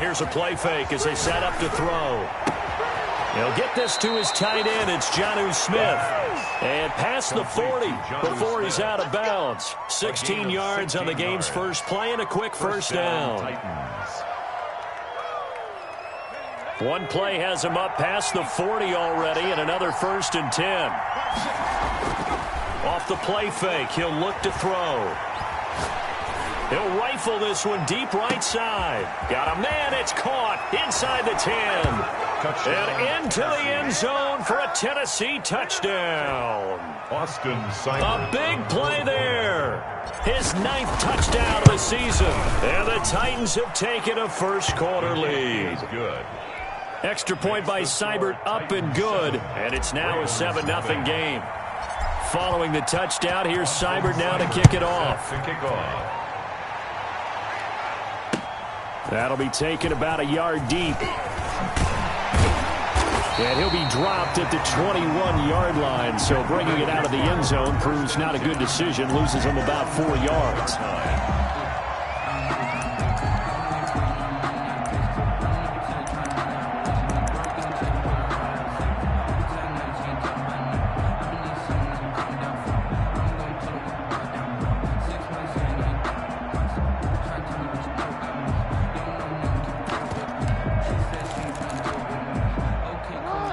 Here's a play fake as they set up to throw. He'll get this to his tight end. It's Jonnu Smith. And past the 40 before he's out of bounds. 16 yards on the game's first play and a quick first down. One play has him up past the 40 already, and another 1st and 10. Off the play fake, he'll look to throw. He'll rifle this one deep right side. Got a man, it's caught inside the 10. And into the end zone for a Tennessee touchdown. A big play there. His 9th touchdown of the season. And the Titans have taken a first-quarter lead. Extra point by Seibert up and good. And it's now a 7-0 game. Following the touchdown, here's Seibert now to kick it off. That'll be taken about a yard deep. And he'll be dropped at the 21-yard line. So bringing it out of the end zone proves not a good decision. Loses him about 4 yards.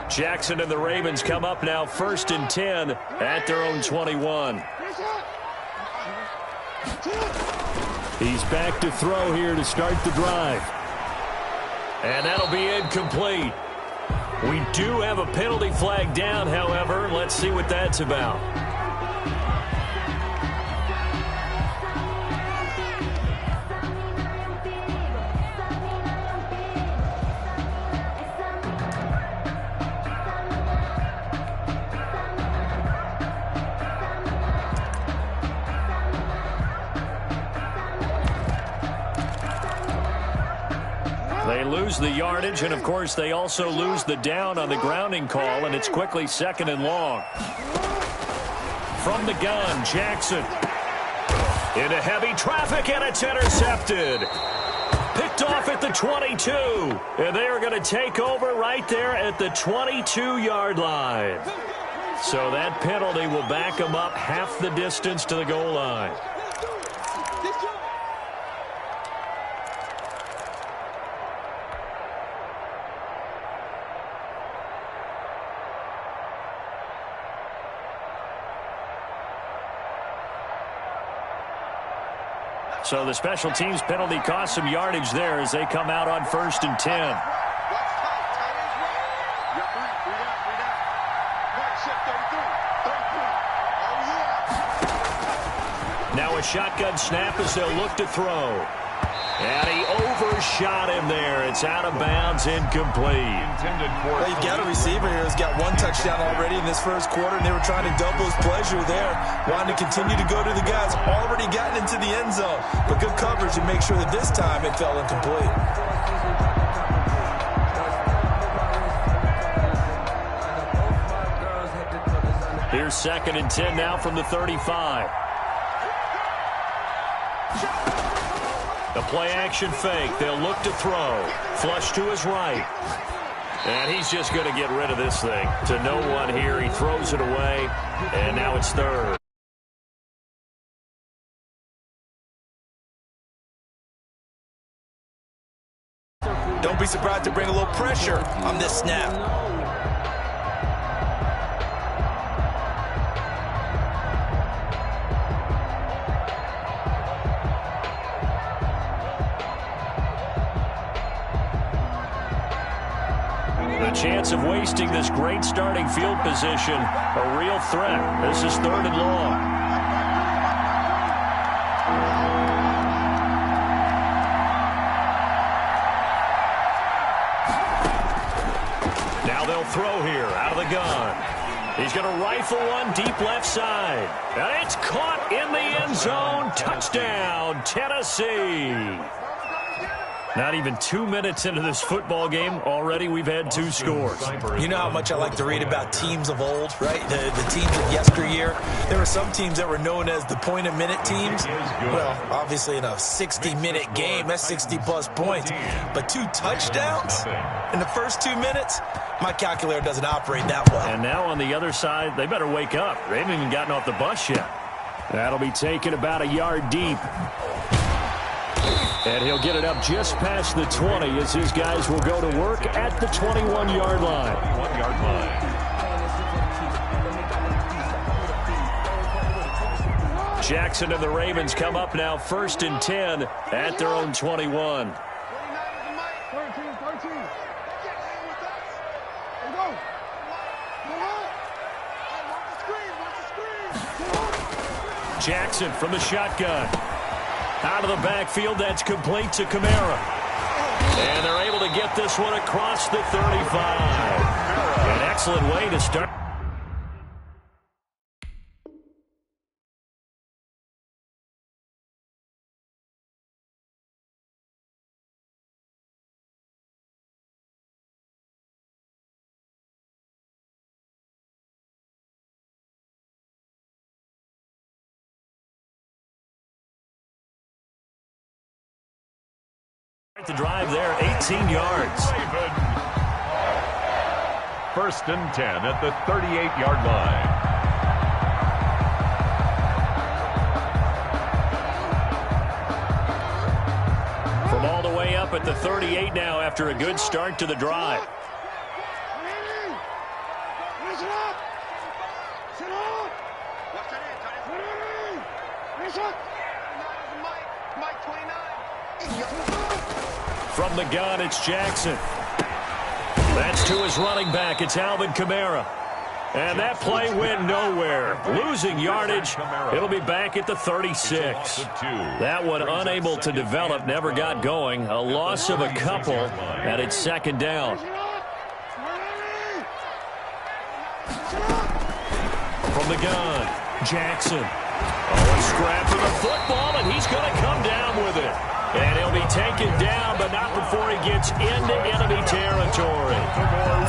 Jackson and the Ravens come up now 1st and 10 at their own 21. He's back to throw here to start the drive. And that'll be incomplete. We do have a penalty flag down, however. Let's see what that's about. They lose the yardage, and of course they also lose the down on the grounding call, and it's quickly 2nd and long. From the gun, Jackson. Into heavy traffic, and it's intercepted. Picked off at the 22, and they are going to take over right there at the 22-yard line. So that penalty will back them up half the distance to the goal line. So the special teams penalty cost some yardage there as they come out on 1st and 10. Now a shotgun snap as they'll look to throw. And he overshot him there. It's out of bounds, incomplete. Well, you've got a receiver here who's got 1 touchdown already in this first quarter, and they were trying to double his pleasure there. Wanting to continue to go to the guys already gotten into the end zone. But good coverage to make sure that this time it fell incomplete. Here's 2nd and 10 now from the 35. The play-action fake. They'll look to throw. Flush to his right. And he's just going to get rid of this thing. To no one here. He throws it away. And now it's 3rd. Don't be surprised to bring a little pressure on this snap. The chance of wasting this great starting field position, a real threat. This is 3rd and long. Now they'll throw here out of the gun. He's going to rifle one deep left side. And it's caught in the end zone. Touchdown, Tennessee. Not even 2 minutes into this football game, already we've had 2 scores. You know how much I like to read about teams of old, right? The teams of yesteryear. There were some teams that were known as the point-a-minute teams. Well, obviously in a 60-minute game, that's 60-plus points. But 2 touchdowns in the first 2 minutes? My calculator doesn't operate that well. And now on the other side, they better wake up. They haven't even gotten off the bus yet. That'll be taken about a yard deep. And he'll get it up just past the 20 as his guys will go to work at the 21-yard line. Jackson and the Ravens come up now 1st and 10 at their own 21. Jackson from the shotgun. Out of the backfield, that's complete to Kamara. And they're able to get this one across the 35. An excellent way to start. The drive there, 18 yards. 1st and 10 at the 38-yard line. From all the way up at the 38 now after a good start to the drive. From the gun, it's Jackson. That's to his running back. It's Alvin Kamara. And that play went nowhere. Losing yardage. It'll be back at the 36. That one unable to develop, never got going. A loss of a couple, and it's 2nd down. From the gun, Jackson. Oh, a scrap for the football, and he's going to come down with it. And he'll be taken down, but not before he gets into enemy territory.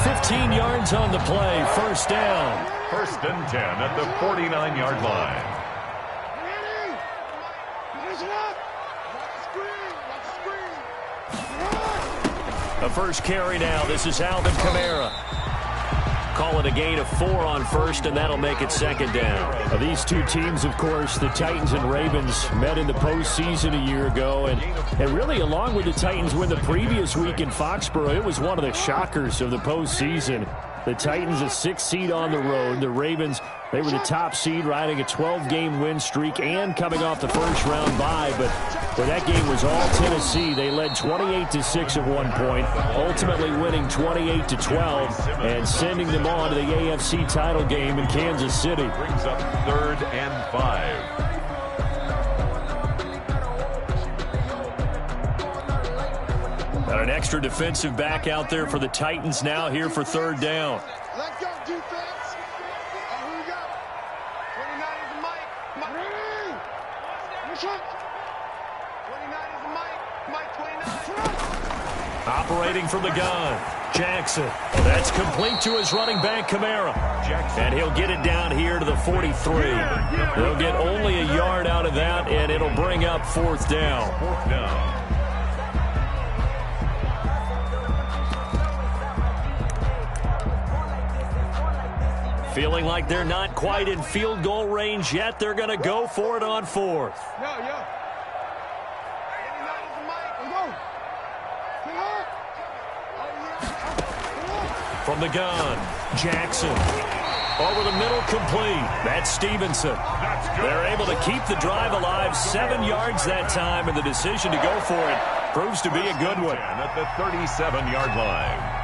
15 yards on the play, 1st down. 1st and 10 at the 49-yard line. The first carry now. This is Alvin Kamara. Call it a gain of 4 on 1st, and that'll make it 2nd down. These 2 teams, of course, the Titans and Ravens, met in the postseason a year ago. And really, along with the Titans win the previous week in Foxborough, it was one of the shockers of the postseason. The Titans, a 6th seed on the road. The Ravens, they were the top seed, riding a 12-game win streak and coming off the first-round bye. But that game was all Tennessee. They led 28-6 at one point, ultimately winning 28-12 and sending them on to the AFC title game in Kansas City. Brings up 3rd and 5. Got an extra defensive back out there for the Titans now here for 3rd down. Let's go, defense. Who we got? 29 is the Mike. Mike. 29 is the Mike. Mike 29. Operating from the gun, Jackson. That's complete to his running back, Kamara. And he'll get it down here to the 43. They'll get only a yard out of that, and it'll bring up 4th down. 4th down. Feeling like they're not quite in field goal range yet. They're going to go for it on 4th. From the gun, Jackson. Over the middle, complete. That's Stevenson. They're able to keep the drive alive. 7 yards that time, and the decision to go for it proves to be a good one. At the 37-yard line.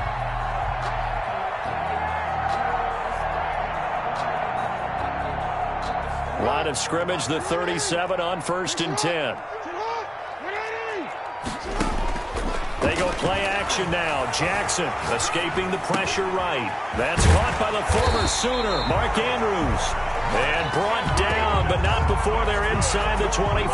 Line of scrimmage, the 37 on 1st and 10. They go play action now. Jackson escaping the pressure right. That's caught by the former Sooner, Mark Andrews. And brought down, but not before they're inside the 25.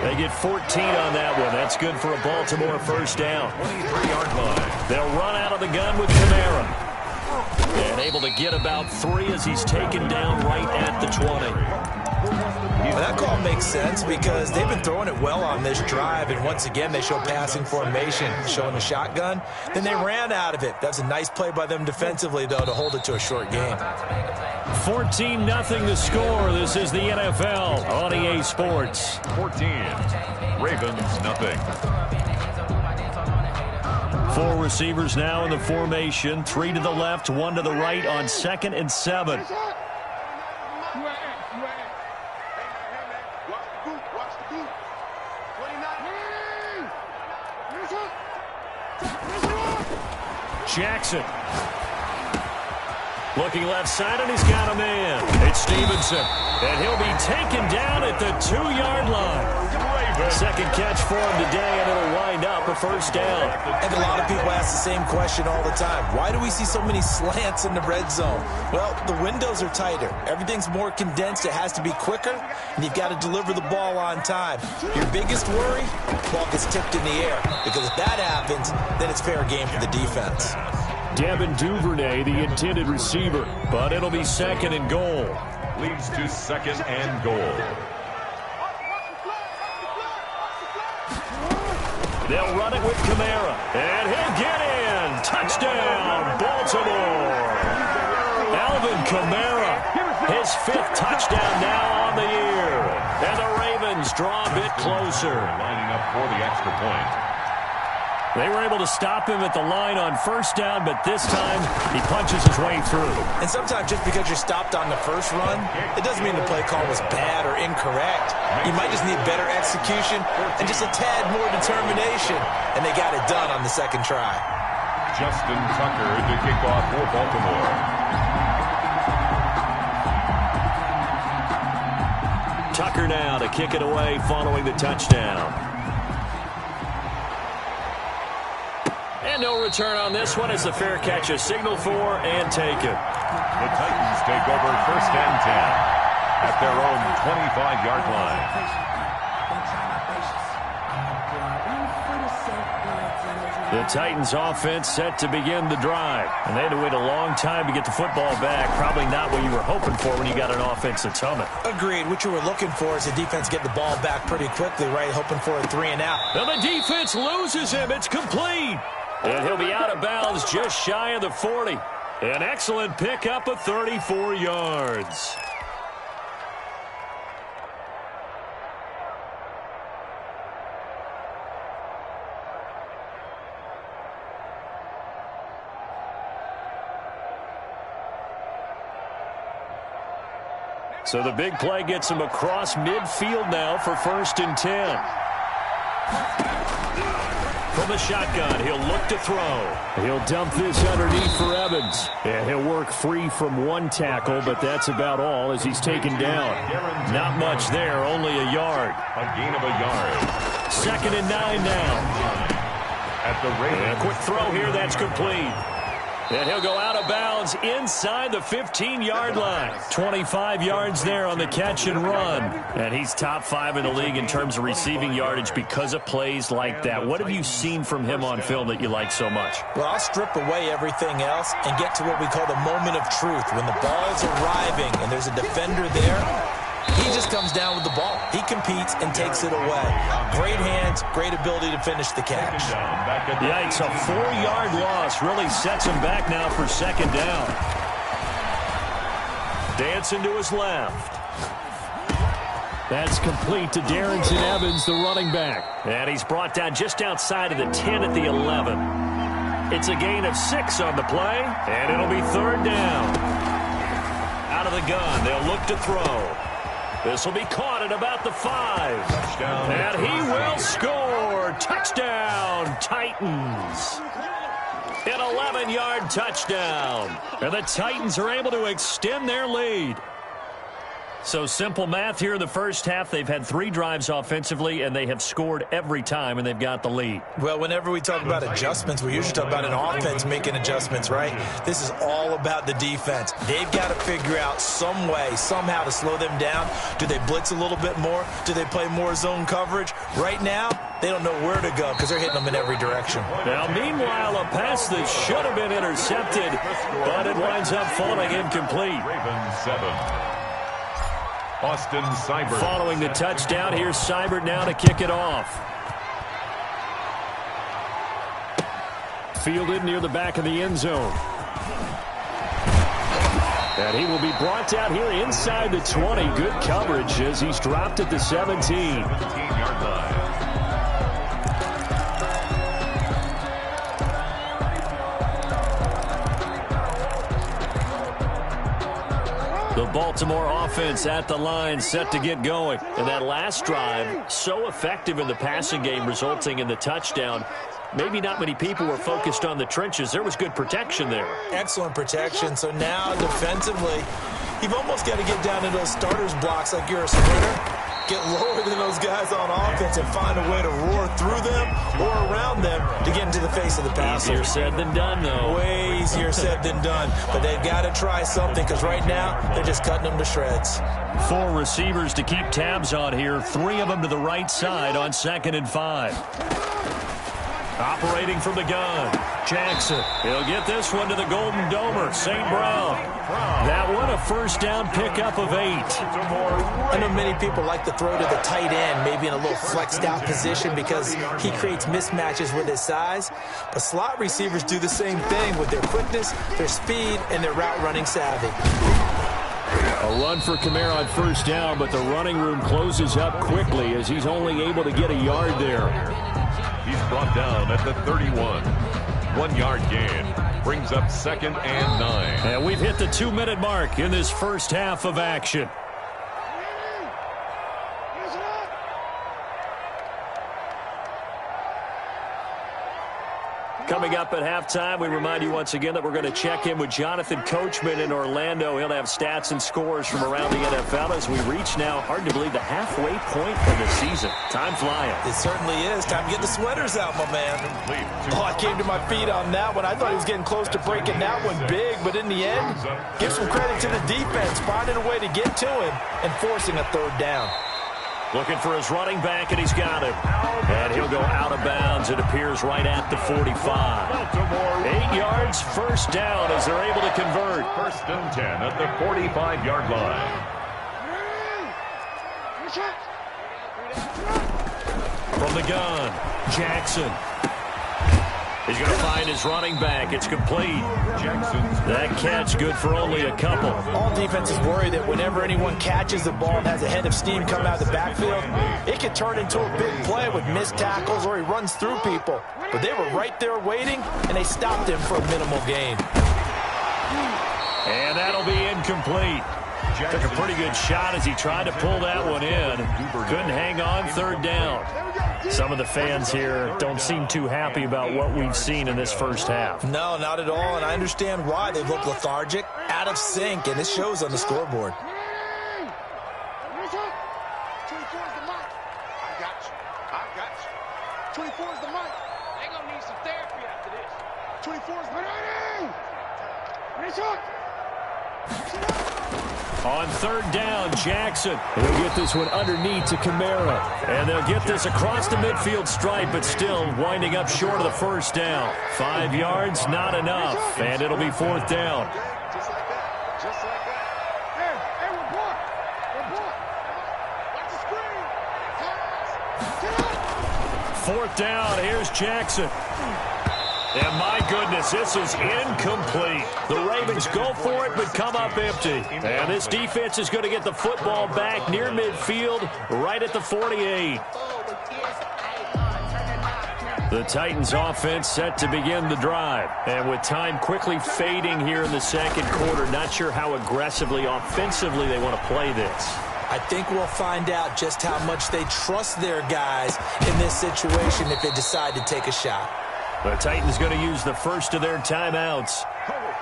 They get 14 on that one. That's good for a Baltimore first down. 23-yard line. They'll run out of the gun with Kamara. And able to get about 3 as he's taken down right at the 20. Well, that call makes sense because they've been throwing it well on this drive, and once again they show passing formation, showing a shotgun. Then they ran out of it. That's a nice play by them defensively, though, to hold it to a short game. 14-0 the score. This is the NFL on EA Sports. 14. Ravens, nothing. 4 receivers now in the formation. 3 to the left, 1 to the right on 2nd and 7. Jackson. Looking left side, and he's got a man. It's Stevenson. And he'll be taken down at the 2-yard line. Second catch for him today, and it'll wind up a first down. And a lot of people ask the same question all the time. Why do we see so many slants in the red zone? Well, the windows are tighter. Everything's more condensed. It has to be quicker, and you've got to deliver the ball on time. Your biggest worry, the ball gets tipped in the air. Because if that happens, then it's fair game for the defense. Devin Duvernay, the intended receiver, but it'll be 2nd and goal. Leads to 2nd and goal. They'll run it with Kamara, and he'll get in. Touchdown, Baltimore. Alvin Kamara, his 5th touchdown now on the year. And the Ravens draw a bit closer. Lining up for the extra point. They were able to stop him at the line on first down, but this time he punches his way through. And sometimes just because you're stopped on the first run, it doesn't mean the play call was bad or incorrect. You might just need better execution and just a tad more determination. And they got it done on the second try. Justin Tucker to kick off for Baltimore. Tucker now to kick it away following the touchdown. And no return on this one as the fair catch is signaled for and taken. The Titans take over 1st and 10 at their own 25-yard line. The Titans offense set to begin the drive. And they had to wait a long time to get the football back. Probably not what you were hoping for when you got an offense that's humming. Agreed. What you were looking for is the defense get the ball back pretty quickly, right? Hoping for a 3 and out. Now the defense loses him. It's complete. And he'll be out of bounds just shy of the 40. An excellent pickup of 34 yards. So the big play gets him across midfield now for 1st and 10. From the shotgun, he'll look to throw. He'll dump this underneath for Evans. And he'll work free from 1 tackle, but that's about all as he's taken down. Not much there, only a yard. A gain of a yard. 2nd and 9 now. At the Ravens. A quick throw here, that's complete. And he'll go out of bounds inside the 15-yard line. 25 yards there on the catch and run. And he's top 5 in the league in terms of receiving yardage because of plays like that. What have you seen from him on film that you like so much? Well, I'll strip away everything else and get to what we call the moment of truth. When the ball's arriving and there's a defender there, he just comes down with the ball. He competes and takes it away. Great hands, great ability to finish the catch. Yikes, a 4-yard loss really sets him back now for 2nd down. Dancing to his left. That's complete to Darrington Evans, the running back. And he's brought down just outside of the 10 at the 11. It's a gain of 6 on the play, and it'll be 3rd down. Out of the gun, they'll look to throw. This will be caught at about the 5. Touchdown. And he will score. Touchdown, Titans. An 11-yard touchdown. And the Titans are able to extend their lead. So simple math here in the first half. They've had 3 drives offensively, and they have scored every time, and they've got the lead. Well, whenever we talk about adjustments, we usually talk about an offense making adjustments, right? This is all about the defense. They've got to figure out some way, somehow to slow them down. Do they blitz a little bit more? Do they play more zone coverage? Right now, they don't know where to go because they're hitting them in every direction. Now, meanwhile, a pass that should have been intercepted, but it winds up falling incomplete. Ravens 7. Austin Seibert. Following the touchdown, here's Seibert now to kick it off. Fielded near the back of the end zone. And he will be brought down here inside the 20. Good coverage as he's dropped at the 17. 17-yard line. The Baltimore offense at the line, set to get going. And that last drive, so effective in the passing game, resulting in the touchdown. Maybe not many people were focused on the trenches. There was good protection there. Excellent protection. So now defensively, you've almost got to get down into those starters blocks like you're a sprinter. Get lower than those guys on offense and find a way to roar through them or around them to get into the face of the passer. Easier said than done, though. Way easier said than done. But they've got to try something because right now they're just cutting them to shreds. 4 receivers to keep tabs on here. 3 of them to the right side on 2nd and 5. Operating from the gun, Jackson. He'll get this one to the Golden Domer, St. Brown. That one a first down pickup of 8. I know many people like to throw to the tight end, maybe in a little flexed out position because he creates mismatches with his size. But slot receivers do the same thing with their quickness, their speed, and their route running savvy. A run for Kamara on first down, but the running room closes up quickly as he's only able to get a yard there. He's brought down at the 31. 1-yard gain. Brings up 2nd and 9. And we've hit the 2-minute mark in this first half of action. Coming up at halftime, we remind you once again that we're going to check in with Jonathan Coachman in Orlando. He'll have stats and scores from around the NFL as we reach now, hard to believe, the halfway point of the season. Time flying. It certainly is. Time to get the sweaters out, my man. Oh, I came to my feet on that one. I thought he was getting close to breaking that one big, but in the end, give some credit to the defense, finding a way to get to him and forcing a 3rd down. Looking for his running back, and he's got him. And he'll go out of bounds. It appears right at the 45. 8 yards, first down as they're able to convert. 1st and 10 at the 45-yard line. From the gun, Jackson. He's going to find his running back. It's complete. That catch good for only a couple. All defenses worry that whenever anyone catches the ball and has a head of steam coming out of the backfield, it could turn into a big play with missed tackles or he runs through people. But they were right there waiting, and they stopped him for a minimal gain. And that'll be incomplete. Took a pretty good shot as he tried to pull that one in. Couldn't hang on, 3rd down. Some of the fans here don't seem too happy about what we've seen in this first half. No, not at all, and I understand why. They've looked lethargic, out of sync, and it shows on the scoreboard. 24 is the mic. I got you. 24 is the mic. They're going to need some therapy after this. 24 is the mic. On 3rd down, Jackson. He'll get this one underneath to Kamara. And they'll get this across the midfield stripe, but still winding up short of the first down. 5 yards, not enough. And it'll be 4th down. Just like that. Just like that. Hey, report. Watch the screen. 4th down, here's Jackson. And my goodness, this is incomplete. The Ravens go for it, but come up empty. And this defense is going to get the football back near midfield, right at the 48. The Titans offense set to begin the drive. And with time quickly fading here in the 2nd quarter, not sure how aggressively, offensively they want to play this. I think we'll find out just how much they trust their guys in this situation if they decide to take a shot. The Titans going to use the first of their timeouts.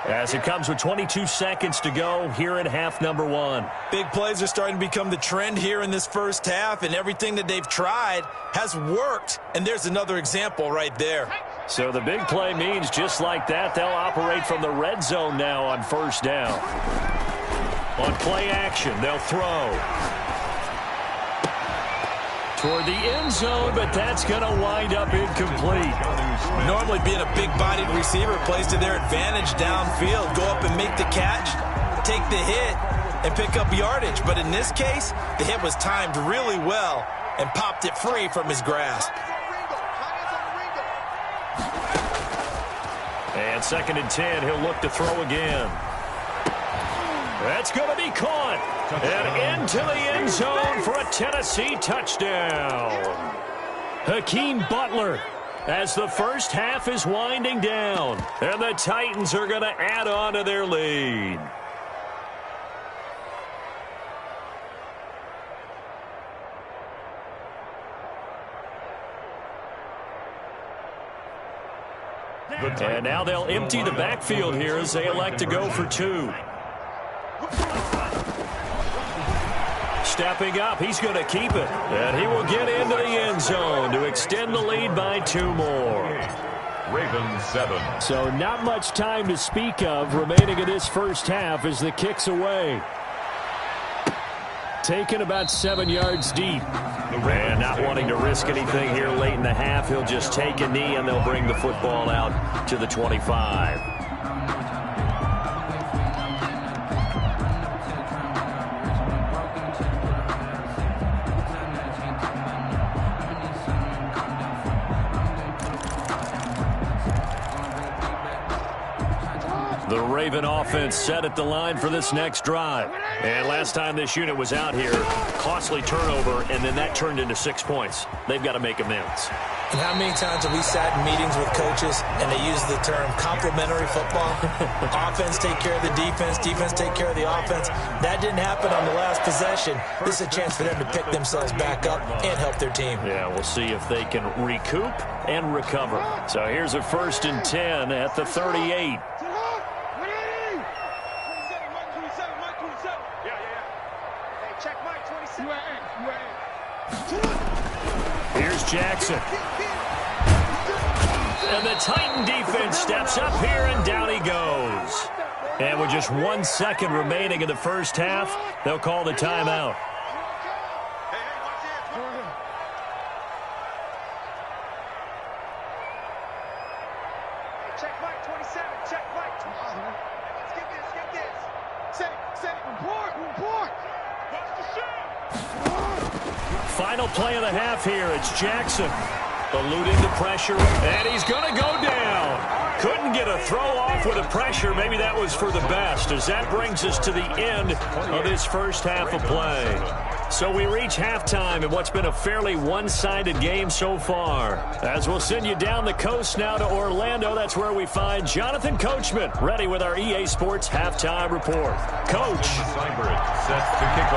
as it comes with 22 seconds to go here at half number 1. Big plays are starting to become the trend here in this first half, and everything that they've tried has worked. And there's another example right there. So the big play means just like that, they'll operate from the red zone now on first down. On play action, they'll throw toward the end zone, but that's going to wind up incomplete. Normally being a big-bodied receiver plays to their advantage downfield. Go up and make the catch, take the hit, and pick up yardage. But in this case, the hit was timed really well and popped it free from his grasp. And 2nd and 10, he'll look to throw again. That's going to be caught. And into the end zone for a Tennessee touchdown. Hakeem Butler, as the first half is winding down. And the Titans are going to add on to their lead. And now they'll empty the backfield here as they elect to go for 2. Stepping up, he's going to keep it. And he will get into the end zone to extend the lead by 2 more. Ravens 7. So not much time to speak of remaining in this first half as the kick's away. Taken about 7 yards deep. And not wanting to risk anything here late in the half, he'll just take a knee and they'll bring the football out to the 25. The Raven offense set at the line for this next drive. And last time this unit was out here, costly turnover, and then that turned into 6 points. They've got to make amends. And how many times have we sat in meetings with coaches and they use the term complementary football? Offense take care of the defense, defense take care of the offense. That didn't happen on the last possession. This is a chance for them to pick themselves back up and help their team. Yeah, we'll see if they can recoup and recover. So here's a 1st and 10 at the 38. Here's Jackson. And the Titan defense steps up here, and down he goes. And with just 1 second remaining in the first half, they'll call the timeout. Check Mike 27. Check Mike 27. Let's get this. Say, report. What's the shot? Final play of the half here. It's Jackson eluding the pressure, and he's going to go down. Couldn't get a throw off with the pressure. Maybe that was for the best, as that brings us to the end of this first half of play. So we reach halftime in what's been a fairly one-sided game so far. As we'll send you down the coast now to Orlando, that's where we find Jonathan Coachman, ready with our EA Sports halftime report. Coach.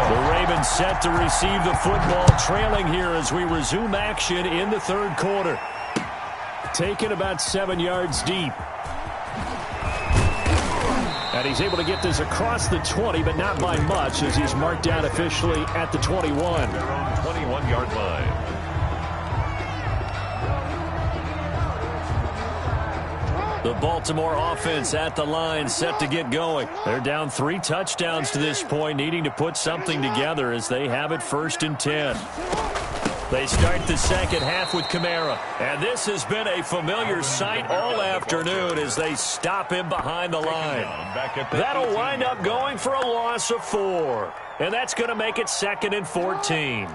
The Ravens set to receive the football, trailing here as we resume action in the third quarter. Taken about 7 yards deep. And he's able to get this across the 20, but not by much, as he's marked down officially at the 21. 21-yard line. The Baltimore offense at the line, set to get going. They're down 3 touchdowns to this point, needing to put something together as they have it 1st and 10. They start the second half with Kamara. And this has been a familiar sight all afternoon as they stop him behind the line. That'll wind up going for a loss of 4. And that's going to make it 2nd and 14.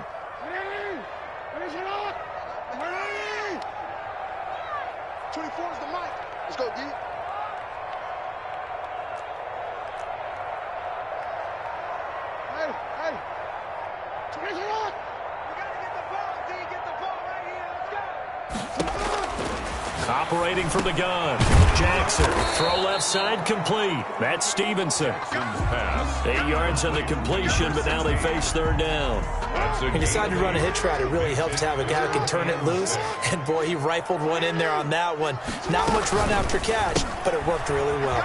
Operating from the gun. Jackson. Throw left side complete. That's Stevenson. 8 yards on the completion, but now they face third down. He decided to run a hitch route. It really helps to have a guy who can turn it loose. And, boy, he rifled one in there on that one. Not much run after catch, but it worked really well.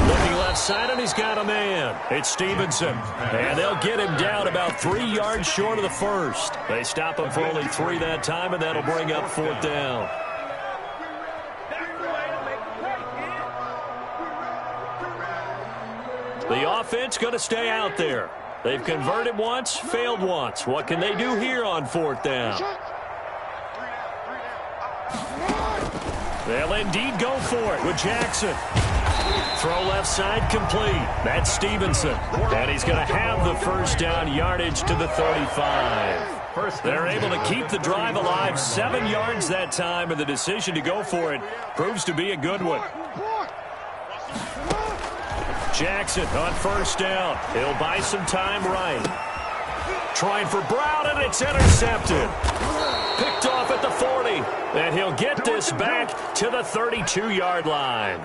Looking left side, and he's got a man. It's Stevenson. And they'll get him down about 3 yards short of the first. They stop him for only 3 that time, and that'll bring up fourth down. The offense going to stay out there. They've converted once, failed once. What can they do here on fourth down? They'll indeed go for it with Jackson. Throw left side complete. That's Stevenson. And he's going to have the first down yardage to the 35. They're able to keep the drive alive 7 yards that time, and the decision to go for it proves to be a good one. Jackson on first down. He'll buy some time right. Trying for Brown, and it's intercepted. Picked off at the 40. And he'll get this back to the 32-yard line.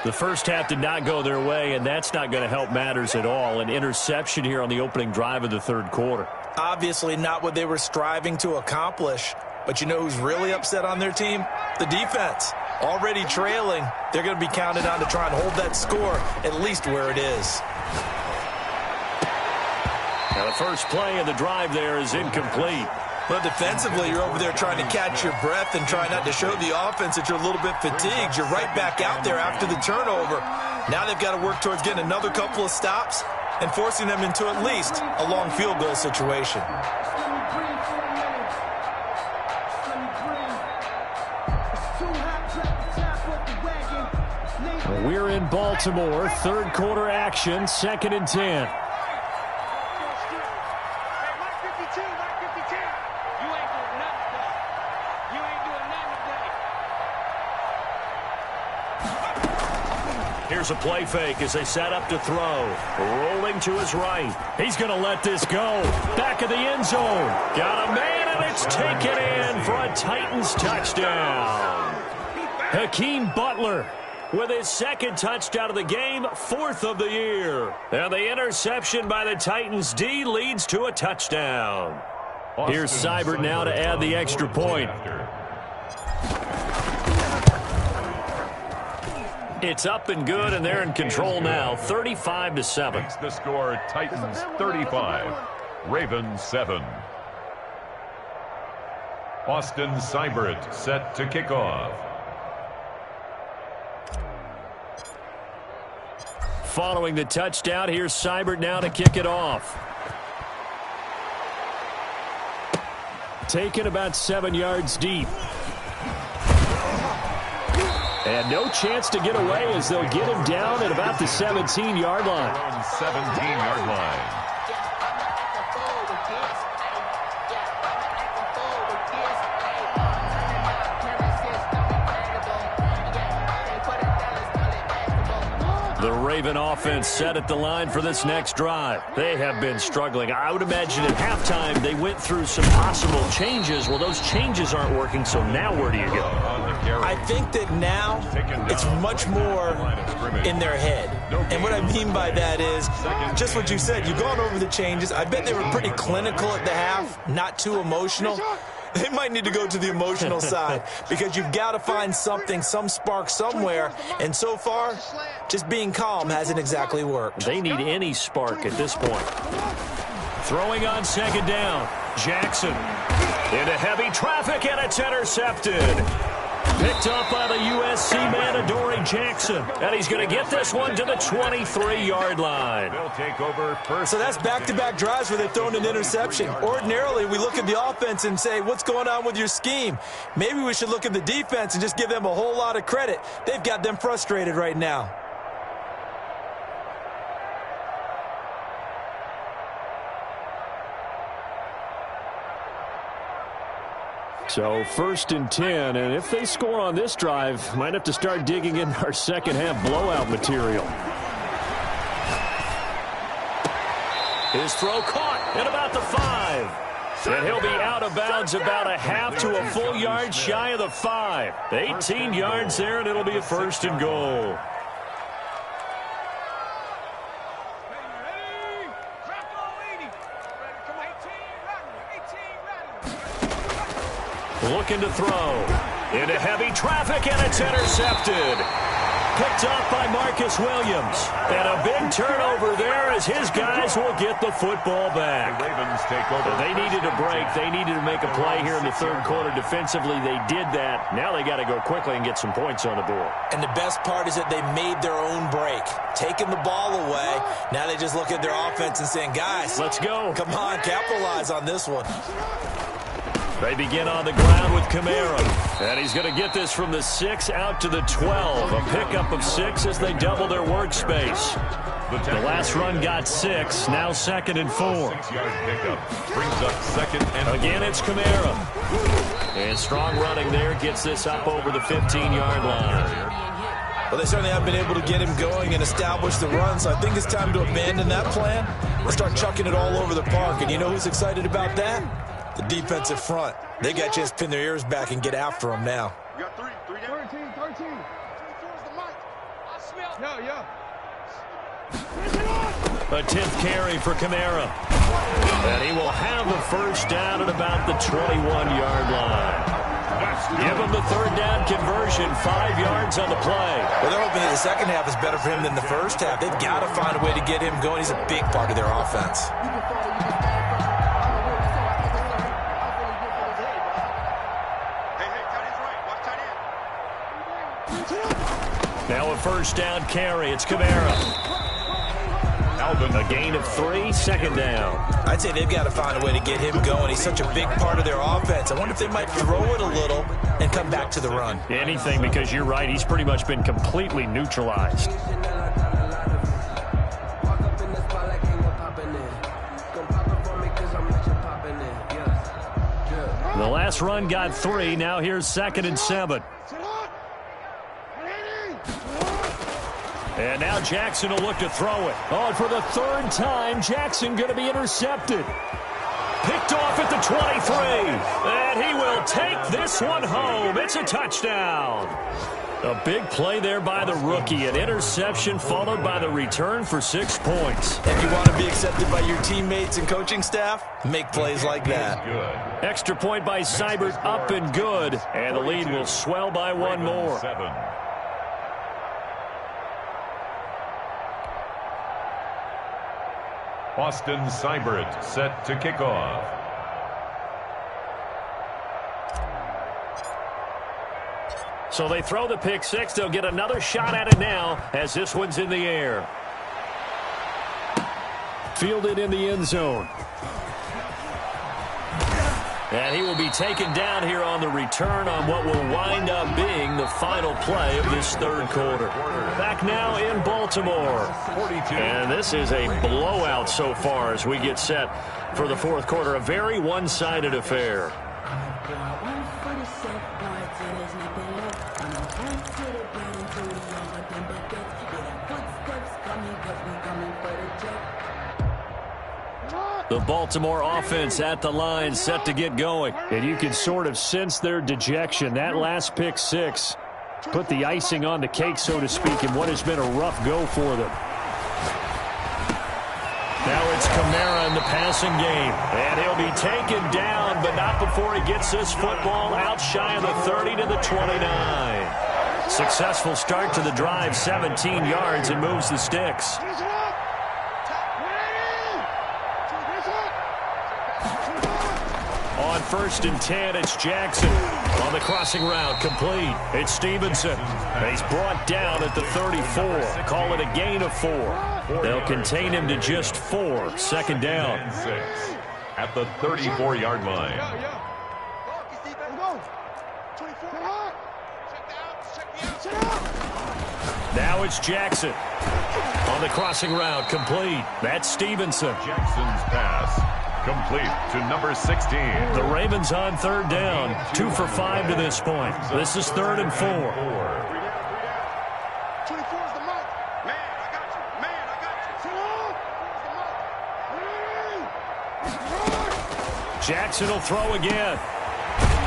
The first half did not go their way, and that's not going to help matters at all. An interception here on the opening drive of the third quarter. Obviously not what they were striving to accomplish. But you know who's really upset on their team? The defense. Already trailing, they're going to be counted on to try and hold that score at least where it is. Now the first play of the drive there is incomplete. Well, defensively, you're over there trying to catch your breath and try not to show the offense that you're a little bit fatigued. You're right back out there after the turnover. Now they've got to work towards getting another couple of stops and forcing them into at least a long field goal situation. We're in Baltimore. Third quarter action. 2nd and 10. Here's a play fake as they set up to throw. Rolling to his right. He's going to let this go. Back of the end zone. Got a man, and it's taken in for a Titans touchdown. Hakeem Butler with his second touchdown of the game, 4th of the year. And the interception by the Titans D leads to a touchdown. Here's Seibert now to add the extra point. It's up and good, and they're in control now, 35-7. Makes the score Titans 35, Ravens 7. Austin Seibert set to kick off. Following the touchdown, here's Seibert now to kick it off. Taken about 7 yards deep. And no chance to get away as they'll get him down at about the 17-yard line. 17-yard line. The Raven offense set at the line for this next drive. They have been struggling. I would imagine at halftime they went through some possible changes. Well, those changes aren't working, so now where do you go? I think that now it's much more in their head. And what I mean by that is just what you said. You've gone over the changes. I bet they were pretty clinical at the half, not too emotional. They might need to go to the emotional side because you've got to find something, some spark somewhere. And so far, just being calm hasn't exactly worked. They need any spark at this point. Throwing on second down. Jackson into heavy traffic, and it's intercepted. Picked up by the USC man, Adoree Jackson. And he's going to get this one to the 23-yard line. They'll take over first. So that's back-to-back drives where they've thrown an interception. Ordinarily, we look at the offense and say, what's going on with your scheme? Maybe we should look at the defense and just give them a whole lot of credit. They've got them frustrated right now. So 1st and 10, and if they score on this drive, might have to start digging in our second half blowout material. His throw caught at about the 5. And he'll be out of bounds about a half to a full yard shy of the 5. 18 yards there, and it'll be a first and goal. Looking to throw. Into heavy traffic, and it's intercepted. Picked off by Marcus Williams. And a big turnover there as his guys will get the football back. The Ravens take over. They needed a break. They needed to make a play here in the third quarter defensively. They did that. Now they got to go quickly and get some points on the board. And the best part is that they made their own break. Taking the ball away. Now they just look at their offense and saying, guys, let's go. Come on, capitalize on this one. They begin on the ground with Kamara. And he's going to get this from the 6 out to the 12. A pickup of 6 as they double their workspace. The last run got 6. Now 2nd and 4. 6-yard pickup brings up 2nd and 4. Again, it's Kamara. And strong running there gets this up over the 15-yard line. Well, they certainly have been able to get him going and establish the run, so I think it's time to abandon that plan and start chucking it all over the park. And you know who's excited about that? The defensive front. They got a chance to pin their ears back and get after him now. You got 3 down. 13. 24 is the mic. I smell. Yeah. A 10th carry for Kamara. And he will have the first down at about the 21-yard line. Give him the third down conversion, 5 yards on the play. Well, they're hoping that the second half is better for him than the first half. They've got to find a way to get him going. He's a big part of their offense. Now a first down carry. It's Kamara. A gain of 3, 2nd down. I'd say they've got to find a way to get him going. He's such a big part of their offense. I wonder if they might throw it a little and come back to the run. Anything, because you're right. He's pretty much been completely neutralized. The last run got 3. Now here's 2nd and 7. And now Jackson will look to throw it. Oh, and for the 3rd time, Jackson going to be intercepted. Picked off at the 23. And he will take this one home. It's a touchdown. A big play there by the rookie. An interception followed by the return for 6 points. If you want to be accepted by your teammates and coaching staff, make plays like that. Good. Extra point by Seibert, up and good. And the lead will swell by 1 more. 7. Austin Seibert set to kick off. So they throw the pick 6. They'll get another shot at it now as this one's in the air. Fielded in the end zone. And he will be taken down here on the return on what will wind up being the final play of this third quarter. Back now in Baltimore. 42. And this is a blowout so far as we get set for the fourth quarter. A very one-sided affair. The Baltimore offense at the line set to get going. And you can sort of sense their dejection. That last pick 6 put the icing on the cake, so to speak, in what has been a rough go for them. Now it's Kamara in the passing game. And he'll be taken down, but not before he gets this football out shy of the 30 to the 29. Successful start to the drive, 17 yards, and moves the sticks. On 1st and 10, it's Jackson. On the crossing route, complete. It's Stevenson. He's brought down at the 34. Call it a gain of 4. They'll contain him to just 4. 2nd down. 6 at the 34-yard line. Now it's Jackson. On the crossing route, complete. That's Stevenson. Jackson's pass complete to number 16. The Ravens on 3rd down. 2 for 5 to this point. This is 3rd and 4. 24 is the mic. Man, I got you. Man, I got you. Jackson will throw again.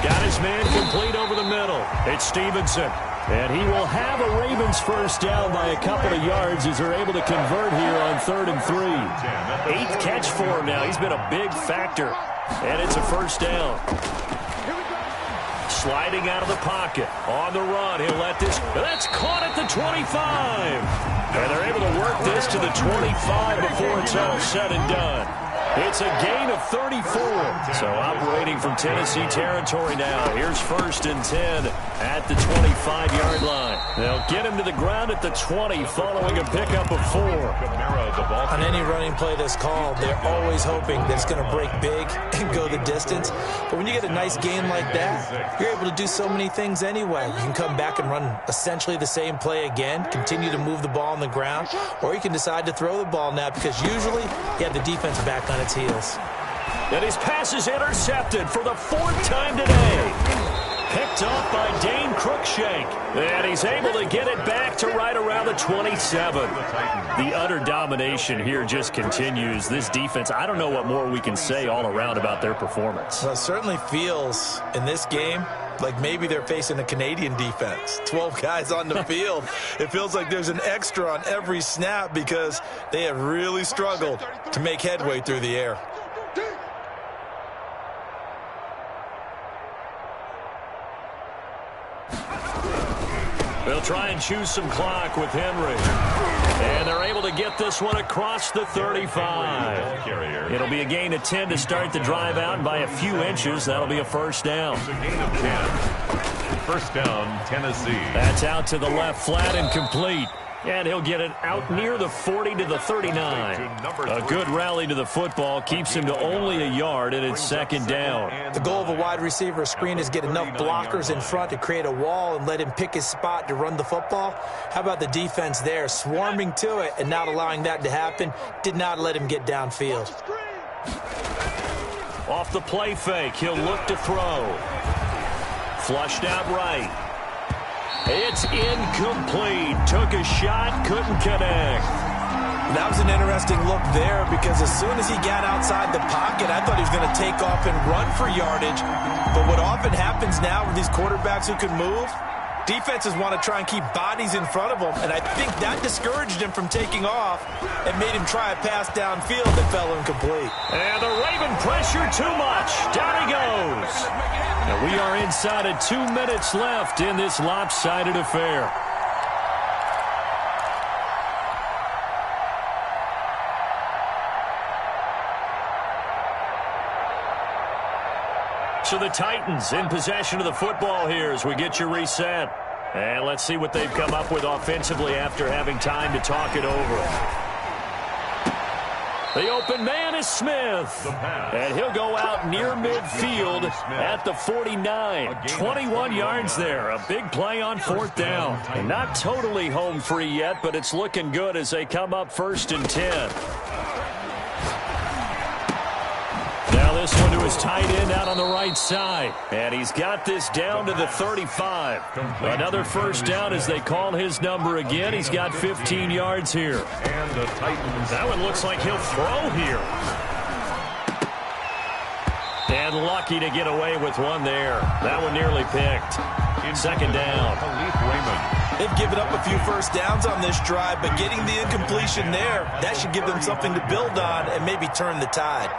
Got his man complete over the middle. It's Stevenson. And he will have a Ravens first down by a couple of yards as they're able to convert here on 3rd and 3. 8th catch for him now. He's been a big factor. And it's a first down. Sliding out of the pocket. On the run. He'll let this. That's caught at the 25. And they're able to work this to the 25 before it's all said and done. It's a gain of 34. So operating from Tennessee territory now. Here's 1st and 10 at the 25-yard line. They'll get him to the ground at the 20 following a pickup of 4. On any running play that's called, they're always hoping that it's going to break big and go the distance. But when you get a nice game like that, you're able to do so many things anyway. You can come back and run essentially the same play again, continue to move the ball on the ground, or you can decide to throw the ball now because usually you have the defense back on its heels. And his pass is intercepted for the 4th time today. Picked off by Dane Cruikshank. And he's able to get it back to right around the 27. The utter domination here just continues. This defense, I don't know what more we can say all around about their performance. Well, it certainly feels in this game like maybe they're facing a Canadian defense. 12 guys on the field. It feels like there's an extra on every snap because they have really struggled to make headway through the air. They'll try and choose some clock with Henry. And they're able to get this one across the 35. It'll be a gain of 10 to start the drive out, and by a few inches, that'll be a first down. It's a gain of 10. First down, Tennessee. That's out to the left, flat and complete. And he'll get it out near the 40 to the 39. A good rally to the football keeps him to only a yard, and it's 2nd down. The goal of a wide receiver screen is get enough blockers in front to create a wall and let him pick his spot to run the football. How about the defense there, swarming to it and not allowing that to happen? Did not let him get downfield. Off the play fake, he'll look to throw. Flushed out right. It's incomplete. Took a shot, couldn't connect. That was an interesting look there because as soon as he got outside the pocket, I thought he was going to take off and run for yardage. But what often happens now with these quarterbacks who can move, defenses want to try and keep bodies in front of them, and I think that discouraged him from taking off and made him try a pass downfield that fell incomplete. And the Raven pressure too much. Down he goes. And we are inside of 2 minutes left in this lopsided affair. So the Titans in possession of the football here as we get you reset. And let's see what they've come up with offensively after having time to talk it over. The open man is Smith. And he'll go out near midfield at the 49. 21 yards there. A big play on 4th down. And not totally home free yet, but it's looking good as they come up 1st and 10. Now this one to his tight end out on the right side. And he's got this down to the 35. Another first down as they call his number again. He's got 15 yards here. And the Titans. That one looks like he'll throw here. And lucky to get away with one there. That one nearly picked. 2nd down. They've given up a few first downs on this drive, but getting the incompletion there, that should give them something to build on and maybe turn the tide.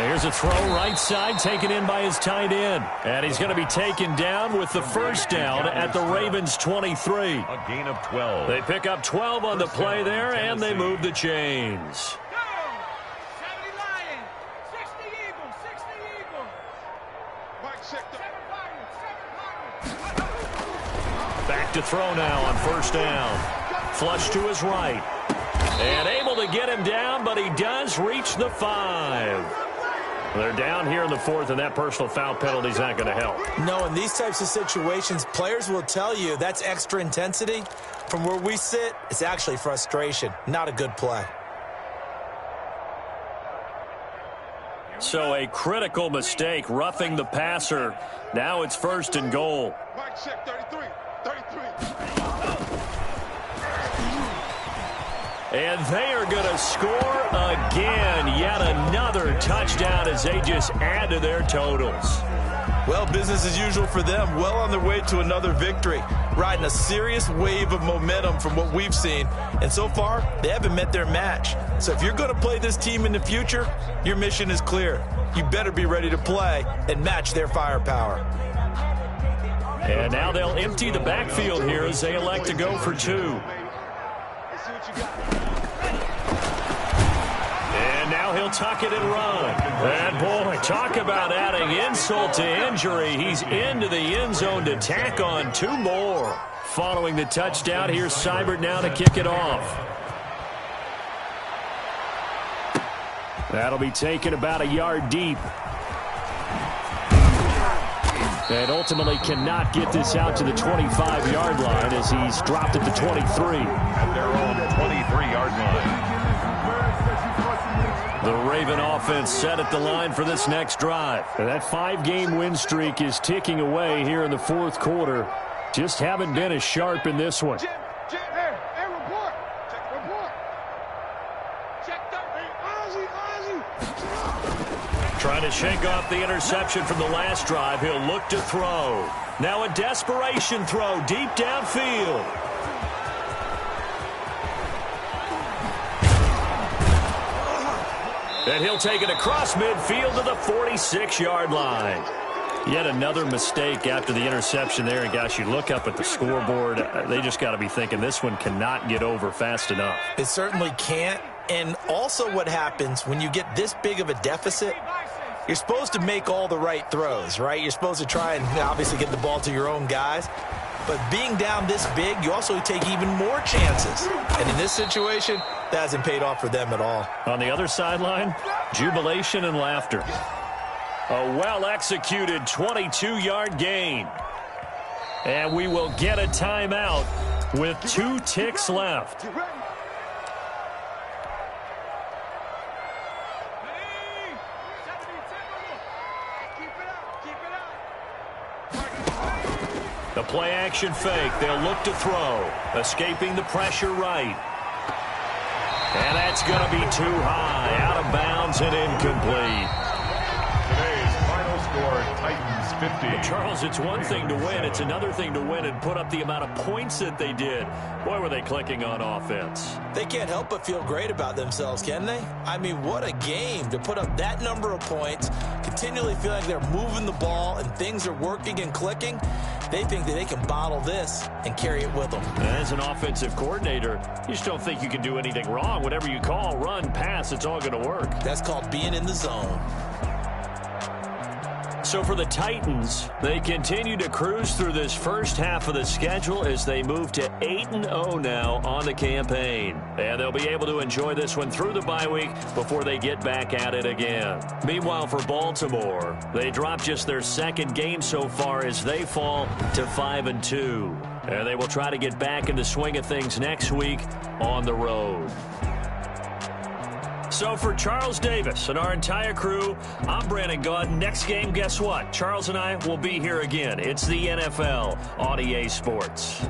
Here's a throw right side taken in by his tight end. And he's going to be taken down with the first down at the Ravens 23. A gain of 12. They pick up 12 on the play there, and they move the chains. Back to throw now on 1st down. Flush to his right. And able to get him down, but he does reach the 5. They're down here in the 4th, and that personal foul penalty is not going to help. No, in these types of situations, players will tell you that's extra intensity. From where we sit, it's actually frustration. Not a good play. So a critical mistake, roughing the passer. Now it's 1st and goal. Mike check 33. And they are going to score again. Yet another touchdown as they just add to their totals. Well, business as usual for them. Well on their way to another victory. Riding a serious wave of momentum from what we've seen. And so far, they haven't met their match. So if you're going to play this team in the future, your mission is clear. You better be ready to play and match their firepower. And now they'll empty the backfield here as they elect to go for 2. And now he'll tuck it and run. And boy, talk about adding insult to injury. He's into the end zone to tack on 2 more. Following the touchdown, here's Seibert now to kick it off. That'll be taken about a yard deep. And ultimately cannot get this out to the 25-yard line as he's dropped at the 23. At their own 23-yard line. The Raven offense set at the line for this next drive. And that 5-game win streak is ticking away here in the 4th quarter. Just haven't been as sharp in this one. Hey, report. Check that. Hey, Ozzy. Trying to shake off the interception from the last drive. He'll look to throw. Now a desperation throw deep downfield. And he'll take it across midfield to the 46-yard line. Yet another mistake after the interception there. And, gosh, you look up at the scoreboard. They just got to be thinking this one cannot get over fast enough. It certainly can't. And also what happens when you get this big of a deficit, you're supposed to make all the right throws, right? You're supposed to try and obviously get the ball to your own guys. But being down this big, you also take even more chances. And in this situation, that hasn't paid off for them at all. On the other sideline, jubilation and laughter. A well-executed 22-yard gain. And we will get a timeout with 2 ticks left. The play-action fake. They'll look to throw. Escaping the pressure right. And that's going to be too high. Out of bounds and incomplete. Today's final score, Titans 50. Charles, it's one thing to win. It's another thing to win and put up the amount of points that they did. Boy, were they clicking on offense. They can't help but feel great about themselves, can they? I mean, what a game to put up that number of points, continually feel like they're moving the ball and things are working and clicking. They think that they can bottle this and carry it with them. As an offensive coordinator, you just don't think you can do anything wrong. Whatever you call, run, pass, it's all going to work. That's called being in the zone. So for the Titans, they continue to cruise through this first half of the schedule as they move to 8-0 now on the campaign. And they'll be able to enjoy this one through the bye week before they get back at it again. Meanwhile, for Baltimore, they dropped just their 2nd game so far as they fall to 5-2. And they will try to get back in the swing of things next week on the road. So for Charles Davis and our entire crew, I'm Brandon Gaudin. Next game, guess what? Charles and I will be here again. It's the NFL on EA Sports.